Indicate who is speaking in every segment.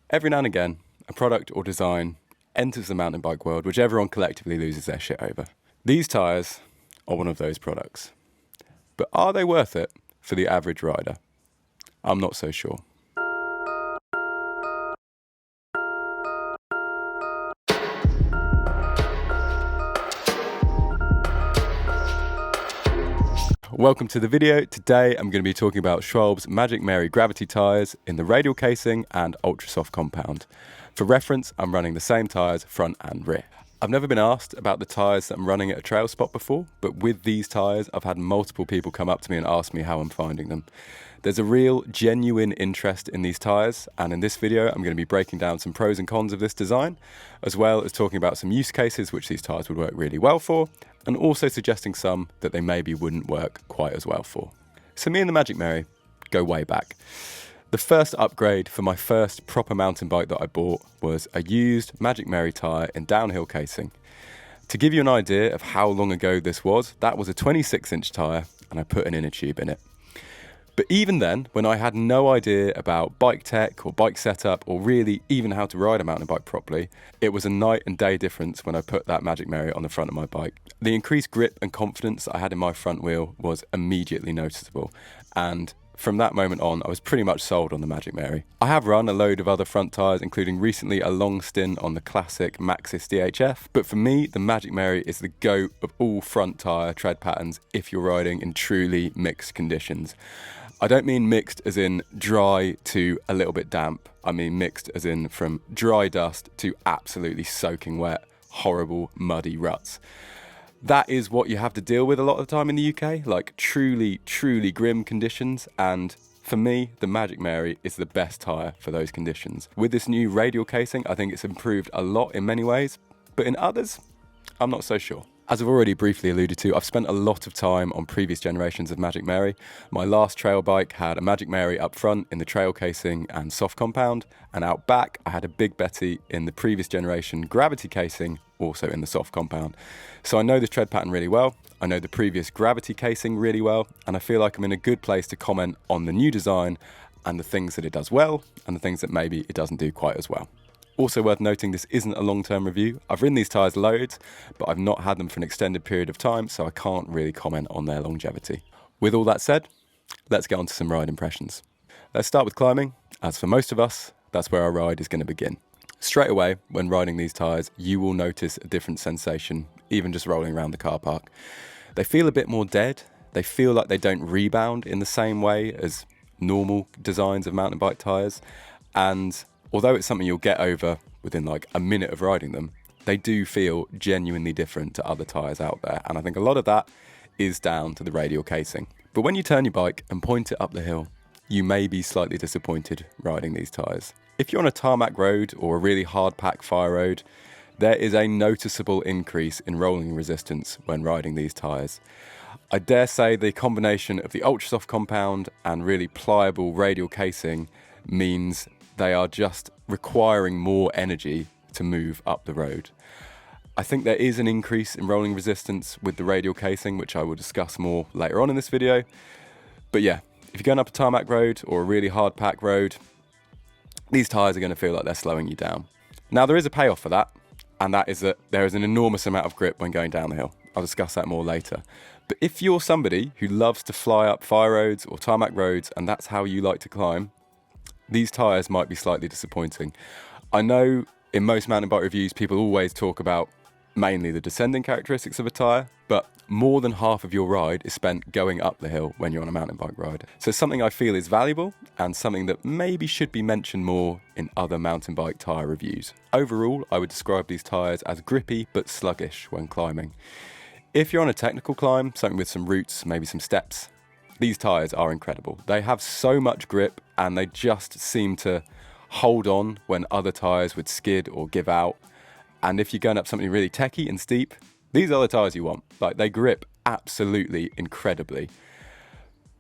Speaker 1: Every now and again, a product or design enters the mountain bike world which everyone collectively loses their shit over. These tyres are one of those products. But are they worth it for the average rider? I'm not so sure. Welcome to the video. Today I'm going to be talking about Schwalbe's Magic Mary gravity tyres in the radial casing and ultra soft compound. For reference, I'm running the same tyres front and rear. I've never been asked about the tyres that I'm running at a trail spot before, but with these tyres I've had multiple people come up to me and ask me how I'm finding them. There's a real genuine interest in these tyres, and in this video I'm going to be breaking down some pros and cons of this design, as well as talking about some use cases which these tyres would work really well for, and also suggesting some that they maybe wouldn't work quite as well for. So me and the Magic Mary go way back. The first upgrade for my first proper mountain bike that I bought was a used Magic Mary tyre in downhill casing. To give you an idea of how long ago this was, that was a 26-inch tyre and I put an inner tube in it. But even then, when I had no idea about bike tech or bike setup or really even how to ride a mountain bike properly, it was a night and day difference when I put that Magic Mary on the front of my bike. The increased grip and confidence that I had in my front wheel was immediately noticeable, and from that moment on, I was pretty much sold on the Magic Mary. I have run a load of other front tyres, including recently a long stint on the classic Maxxis DHF, but for me, the Magic Mary is the GOAT of all front tyre tread patterns if you're riding in truly mixed conditions. I don't mean mixed as in dry to a little bit damp. I mean mixed as in from dry dust to absolutely soaking wet, horrible, muddy ruts. That is what you have to deal with a lot of the time in the UK, like truly, truly grim conditions. And for me, the Magic Mary is the best tyre for those conditions. With this new radial casing, I think it's improved a lot in many ways, but in others, I'm not so sure. As I've already briefly alluded to, I've spent a lot of time on previous generations of Magic Mary. My last trail bike had a Magic Mary up front in the trail casing and soft compound, and out back I had a Big Betty in the previous generation gravity casing, also in the soft compound. So I know this tread pattern really well, I know the previous gravity casing really well, and I feel like I'm in a good place to comment on the new design and the things that it does well, and the things that maybe it doesn't do quite as well. Also worth noting, this isn't a long-term review. I've ridden these tyres loads, but I've not had them for an extended period of time, so I can't really comment on their longevity. With all that said, let's get on to some ride impressions. Let's start with climbing. As for most of us, that's where our ride is going to begin. Straight away, when riding these tyres, you will notice a different sensation, even just rolling around the car park. They feel a bit more dead. They feel like they don't rebound in the same way as normal designs of mountain bike tyres, and although it's something you'll get over within like a minute of riding them, they do feel genuinely different to other tyres out there. And I think a lot of that is down to the radial casing. But when you turn your bike and point it up the hill, you may be slightly disappointed riding these tyres. If you're on a tarmac road or a really hard packed fire road, there is a noticeable increase in rolling resistance when riding these tyres. I dare say the combination of the ultra soft compound and really pliable radial casing means they are just requiring more energy to move up the road. I think there is an increase in rolling resistance with the radial casing, which I will discuss more later on in this video. But yeah, if you're going up a tarmac road or a really hard packed road, these tyres are going to feel like they're slowing you down. Now there is a payoff for that, and that is that there is an enormous amount of grip when going down the hill. I'll discuss that more later. But if you're somebody who loves to fly up fire roads or tarmac roads, and that's how you like to climb, these tyres might be slightly disappointing. I know in most mountain bike reviews people always talk about mainly the descending characteristics of a tyre, but more than half of your ride is spent going up the hill when you're on a mountain bike ride. So it's something I feel is valuable and something that maybe should be mentioned more in other mountain bike tyre reviews. Overall, I would describe these tyres as grippy but sluggish when climbing. If you're on a technical climb, something with some roots, maybe some steps, these tyres are incredible. They have so much grip and they just seem to hold on when other tyres would skid or give out. And if you're going up something really techy and steep, these are the tyres you want. Like, they grip absolutely incredibly.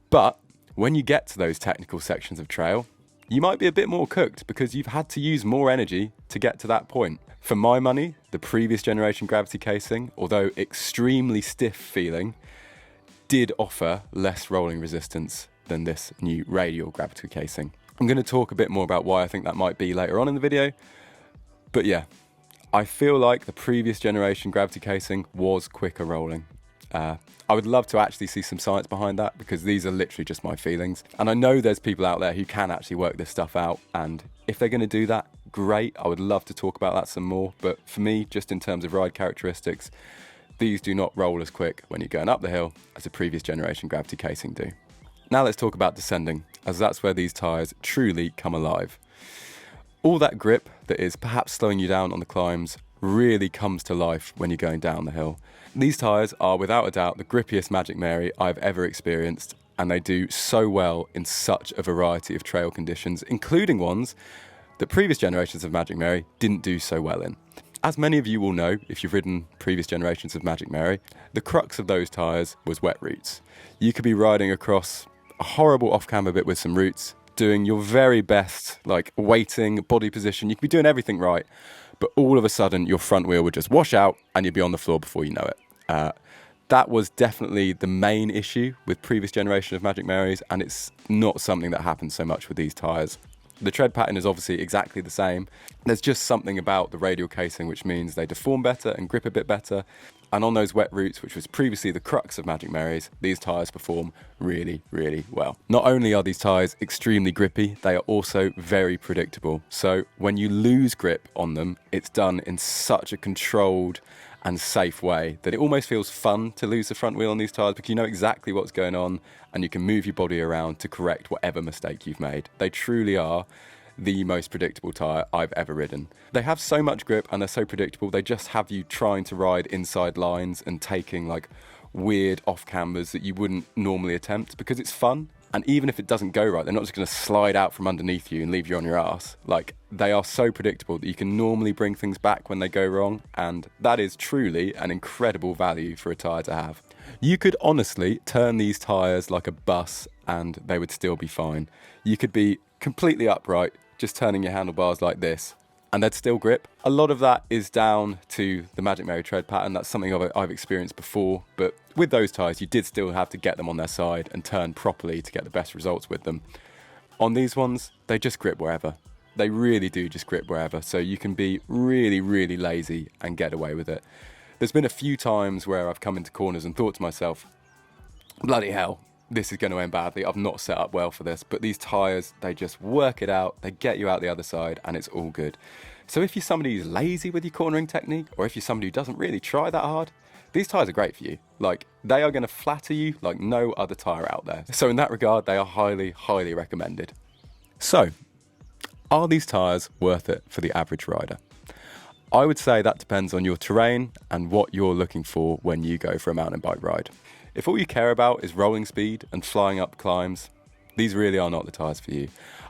Speaker 1: But when you get to those technical sections of trail, you might be a bit more cooked because you've had to use more energy to get to that point. For my money, the previous generation gravity casing, although extremely stiff feeling, did offer less rolling resistance than this new radial gravity casing. I'm going to talk a bit more about why I think that might be later on in the video. But yeah, I feel like the previous generation gravity casing was quicker rolling. I would love to actually see some science behind that, because these are literally just my feelings. And I know there's people out there who can actually work this stuff out. And if they're going to do that, great. I would love to talk about that some more. But for me, just in terms of ride characteristics, these do not roll as quick when you're going up the hill as the previous generation gravity casing do. Now let's talk about descending, as that's where these tyres truly come alive. All that grip that is perhaps slowing you down on the climbs really comes to life when you're going down the hill. These tyres are without a doubt the grippiest Magic Mary I've ever experienced, and they do so well in such a variety of trail conditions, including ones that previous generations of Magic Mary didn't do so well in. As many of you will know, if you've ridden previous generations of Magic Mary, the crux of those tyres was wet roots. You could be riding across a horrible off-camber bit with some roots, doing your very best, like weighting, body position. You could be doing everything right, but all of a sudden your front wheel would just wash out and you'd be on the floor before you know it. That was definitely the main issue with previous generation of Magic Marys, and it's not something that happens so much with these tyres. The tread pattern is obviously exactly the same. There's just something about the radial casing which means they deform better and grip a bit better. And on those wet routes, which was previously the crux of Magic Marys, these tyres perform really, really well. Not only are these tyres extremely grippy, they are also very predictable. So when you lose grip on them, it's done in such a controlled and safe way that it almost feels fun to lose the front wheel on these tyres, because you know exactly what's going on and you can move your body around to correct whatever mistake you've made. They truly are the most predictable tyre I've ever ridden. They have so much grip and they're so predictable, they just have you trying to ride inside lines and taking like weird off cambers that you wouldn't normally attempt, because it's fun. And even if it doesn't go right, they're not just going to slide out from underneath you and leave you on your ass. Like, they are so predictable that you can normally bring things back when they go wrong, and that is truly an incredible value for a tyre to have. You could honestly turn these tyres like a bus and they would still be fine. You could be completely upright, just turning your handlebars like this, and they'd still grip. A lot of that is down to the Magic Mary tread pattern. That's something I've experienced before, but with those tyres, you did still have to get them on their side and turn properly to get the best results with them. On these ones, they just grip wherever. They really do just grip wherever, so you can be really, really lazy and get away with it. There's been a few times where I've come into corners and thought to myself, bloody hell, this is going to end badly. I've not set up well for this. But these tyres, they just work it out. They get you out the other side and it's all good. So if you're somebody who's lazy with your cornering technique, or if you're somebody who doesn't really try that hard, these tyres are great for you. Like, they are going to flatter you like no other tyre out there. So in that regard, they are highly, highly recommended. So, are these tyres worth it for the average rider? I would say that depends on your terrain and what you're looking for when you go for a mountain bike ride. If all you care about is rolling speed and flying up climbs, these really are not the tyres for you.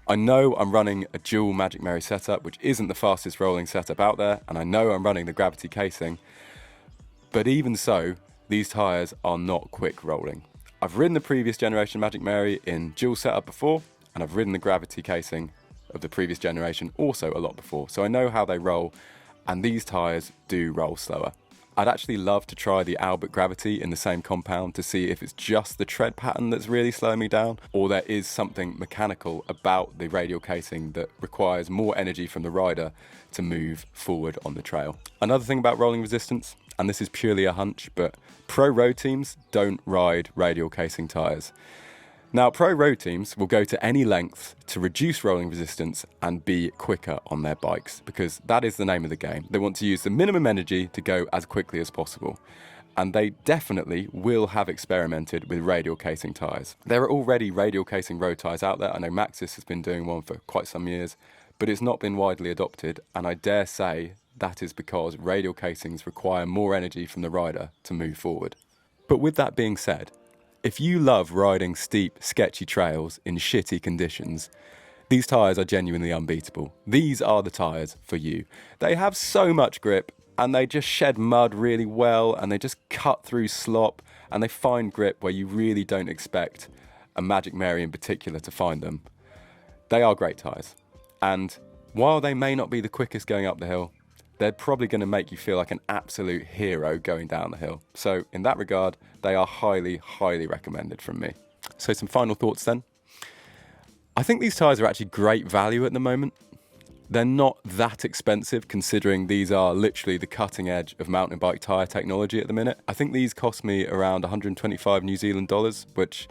Speaker 1: I know I'm running a dual Magic Mary setup, which isn't the fastest rolling setup out there, and I know I'm running the gravity casing, but even so, these tyres are not quick rolling. I've ridden the previous generation Magic Mary in dual setup before, and I've ridden the gravity casing of the previous generation also a lot before, so I know how they roll, and these tyres do roll slower. I'd actually love to try the Albert Gravity in the same compound to see if it's just the tread pattern that's really slowing me down, or there is something mechanical about the radial casing that requires more energy from the rider to move forward on the trail. Another thing about rolling resistance, and this is purely a hunch, but pro road teams don't ride radial casing tyres. Now, pro road teams will go to any length to reduce rolling resistance and be quicker on their bikes, because that is the name of the game. They want to use the minimum energy to go as quickly as possible. And they definitely will have experimented with radial casing tyres. There are already radial casing road tyres out there. I know Maxxis has been doing one for quite some years, but it's not been widely adopted. And I dare say that is because radial casings require more energy from the rider to move forward. But with that being said, if you love riding steep, sketchy trails in shitty conditions, these tyres are genuinely unbeatable. These are the tyres for you. They have so much grip, and they just shed mud really well, and they just cut through slop, and they find grip where you really don't expect a Magic Mary in particular to find them. They are great tyres. And while they may not be the quickest going up the hill, they're probably going to make you feel like an absolute hero going down the hill. So in that regard, they are highly, highly recommended from me. So some final thoughts then. I think these tyres are actually great value at the moment. They're not that expensive considering these are literally the cutting edge of mountain bike tyre technology at the minute. I think these cost me around 125 New Zealand dollars, which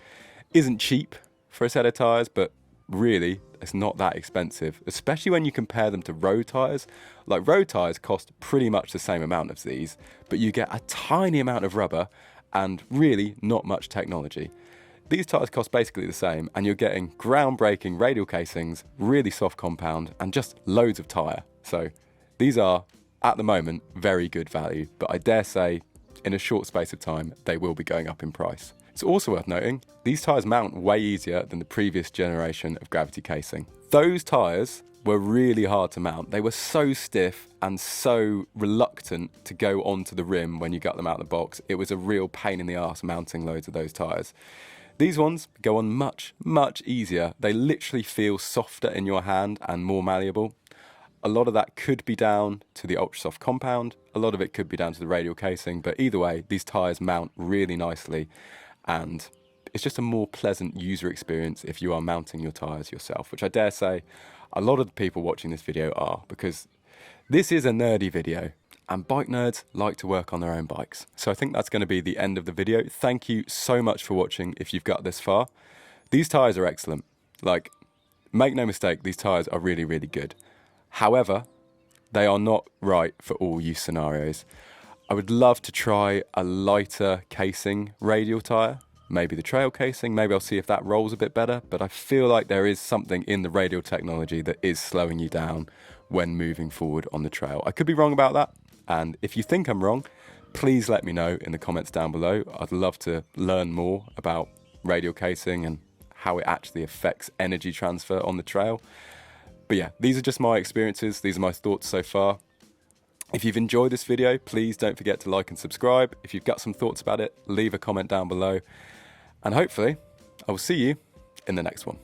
Speaker 1: isn't cheap for a set of tyres, but really it's not that expensive, especially when you compare them to road tyres. Like road tyres cost pretty much the same amount as these, but you get a tiny amount of rubber and really not much technology. These tyres cost basically the same, and you're getting groundbreaking radial casings, really soft compound, and just loads of tyre. So these are, at the moment, very good value, but I dare say, in a short space of time, they will be going up in price. It's also worth noting, these tyres mount way easier than the previous generation of gravity casing. Those tyres were really hard to mount. They were so stiff and so reluctant to go onto the rim when you got them out of the box. It was a real pain in the arse mounting loads of those tyres. These ones go on much, much easier. They literally feel softer in your hand and more malleable. A lot of that could be down to the ultra soft compound. A lot of it could be down to the radial casing, but either way, these tyres mount really nicely, and it's just a more pleasant user experience if you are mounting your tyres yourself, which I dare say a lot of the people watching this video are, because this is a nerdy video. And bike nerds like to work on their own bikes. So I think that's going to be the end of the video. Thank you so much for watching if you've got this far. These tyres are excellent. Like, make no mistake, these tyres are really, really good. However, they are not right for all use scenarios. I would love to try a lighter casing radial tyre. Maybe the trail casing, maybe I'll see if that rolls a bit better. But I feel like there is something in the radial technology that is slowing you down when moving forward on the trail. I could be wrong about that. And if you think I'm wrong, please let me know in the comments down below. I'd love to learn more about radial casing and how it actually affects energy transfer on the trail. But yeah, these are just my experiences. These are my thoughts so far. If you've enjoyed this video, please don't forget to like and subscribe. If you've got some thoughts about it, leave a comment down below. And hopefully, I will see you in the next one.